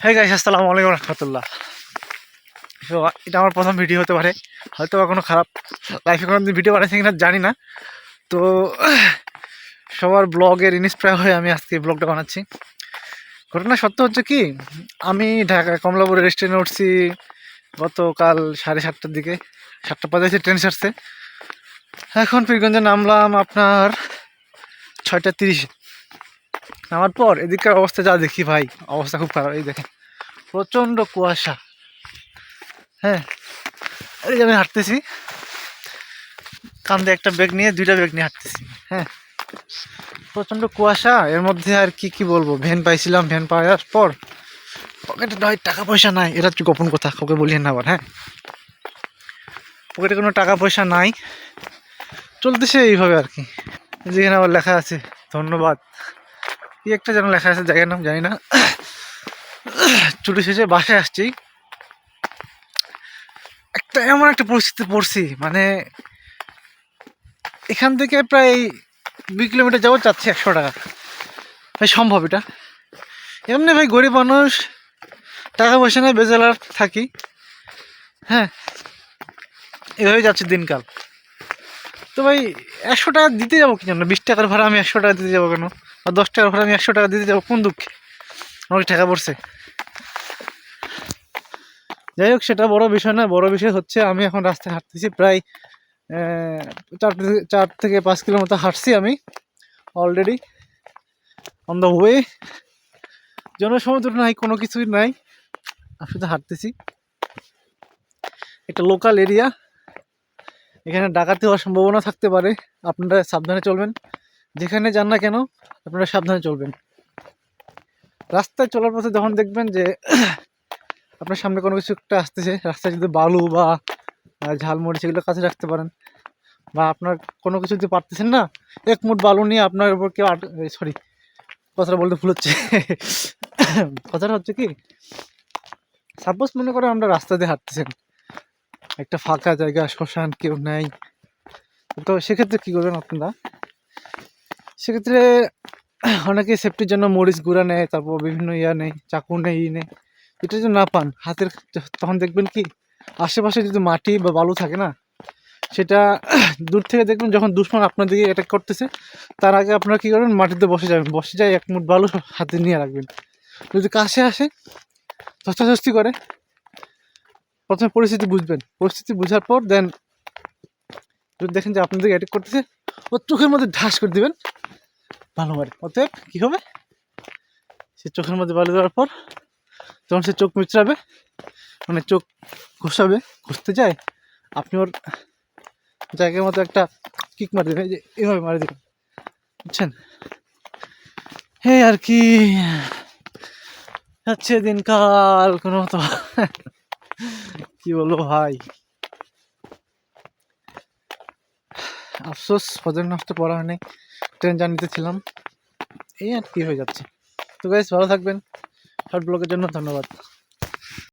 হ্যাঁ গাইস, আসসালামু আলাইকুম রহমতুল্লাহ। তো এটা আমার প্রথম ভিডিও হতে পারে, হয়তো বা কোনো খারাপ লাইফে কোনো ভিডিও বানাইছি কিনা জানি না। তো সবার ব্লগের ইন্সপায়ার হয়ে আমি আজকে ব্লগটা বানাচ্ছি। ঘটনা সত্য হচ্ছে কি, আমি ঢাকা কমলাপুরে রেস্টুরেন্টে উঠছি গতকাল 7:30টার দিকে। 7:05 ট্রেন ছাড়ছে। এখন পীরগঞ্জে নামলাম আপনার 6:30। নামার পর এদিককার অবস্থা যা দেখি ভাই, অবস্থা খুব খারাপ। এই দেখেন প্রচণ্ড কুয়াশা। হ্যাঁ, এই যে আমি হাঁটতেছি, কান্দে একটা ব্যাগ নিয়ে, দুইটা ব্যাগ নিয়ে হাঁটতেছি। হ্যাঁ, প্রচণ্ড কুয়াশা। এর মধ্যে আর কি কি বলবো, ভ্যান পাইছিলাম, ভ্যান পাওয়ার পর পকেটে ভাই টাকা পয়সা নাই। এটা হচ্ছে গোপন কথা, কাউকে বলিয়েন না আবার। হ্যাঁ, পকেটে কোনো টাকা পয়সা নাই, চলতেছে এইভাবে আর কি। যেখানে আবার লেখা আছে ধন্যবাদ, কি একটা যেন লেখা আছে, জায়গার নাম জানি না। ছুটি শেষে বাসায় আসছি, এমন একটা পরিস্থিতি পড়ছি, মানে এখান থেকে প্রায় 2 কিলোমিটার যাবো, যাচ্ছি 100 টাকা। ভাই সম্ভব এটা? এমনি ভাই গরিব মানুষ, টাকা পয়সা নেই, বেজালার থাকি। হ্যাঁ, এভাবেই যাচ্ছে দিনকাল। তো ভাই 100 টাকা দিতে যাবো কি জন্য? 20 টাকার ভাড়া আমি 100 টাকা দিতে যাবো কেন? আর 10 টাকার ভাড়া আমি 100 টাকা দিতে যাবো কোন দুঃখে? আমার টাকা পড়ছে। যাই হোক, সেটা বড় বিষয় না। বড় বিষয় হচ্ছে আমি এখন রাস্তায় হাঁটতেছি, প্রায় 4 থেকে 5 কিলোর মতো হাঁটছি আমি অলরেডি অন দ্য ওয়ে। জনসমুদ্র নাই, কোনো কিছুই নাই, আমি শুধু হাঁটতেছি। এটা লোকাল এরিয়া, এখানে ডাকাতি হওয়ার সম্ভাবনা থাকতে পারে। আপনারা সাবধানে চলবেন, যেখানে যান না কেন আপনারা সাবধানে চলবেন। রাস্তায় চলার পথে যখন দেখবেন যে আপনার সামনে কোনো কিছু একটা আসতেছে, রাস্তায় যদি বালু বা ঝালমরিচ এগুলো কাছে রাখতে পারেন, বা আপনার কোনো কিছু যদি পারতেছেন না, 1 মুঠ বালু নিয়ে আপনার উপর কেউ সরি, কথাটা বলতে ভুল হচ্ছে। কথাটা হচ্ছে কি, সাপোজ মনে করে আমরা রাস্তা দিয়ে হাঁটতেছেন, একটা ফাঁকা জায়গা, শ্মশান, কেউ নাই, তো সেক্ষেত্রে কী করবেন আপনারা? সেক্ষেত্রে অনেকে সেফটির জন্য মরিচ গুঁড়া নেয়, তারপর বিভিন্ন নেয়, চাকু নেয়, নেয়। এটা যদি না পান হাতের, তখন দেখবেন কি আশেপাশে যদি মাটি বা বালু থাকে না, সেটা দূর থেকে দেখবেন যখন দুশ্মন আপনার দিকে অ্যাটাক করতেছে, তার আগে আপনারা কী করবেন, মাটিতে বসে যাবেন, বসে যায় 1 মুঠ বালু হাতে নিয়ে রাখবেন। যদি কাছে আসে, ধস্তাধস্তি করে, প্রথমে পরিস্থিতি বুঝবেন, পরিস্থিতি বুঝার পর দেন যদি দেখেন যে আপনার দিকে অ্যাটাক করতেছে, ও চোখের মধ্যে ঢাস করে দিবেন ভালো মারে। অতএব কী হবে, সে চোখের মধ্যে বালু দেওয়ার পর যখন সে চোখ মুচড়াবে, মানে চোখ ঘষাবে, ঘষতে যায়, আপনি ওর জায়গার মতো একটা কিক মারি দেবেন, যে এভাবে মারি দেবেন, বুঝছেন? হ্যাঁ, আর কি যাচ্ছে দিনকাল কোনো মতো। কি বলবো ভাই, আফসোস ফজর নষ্ট পড়া হয়নি, ট্রেন জার্নিতে ছিলাম, এই আর কি হয়ে যাচ্ছে। তো গাইস, ভালো থাকবেন। শর্ট ব্লগের জন্য ধন্যবাদ।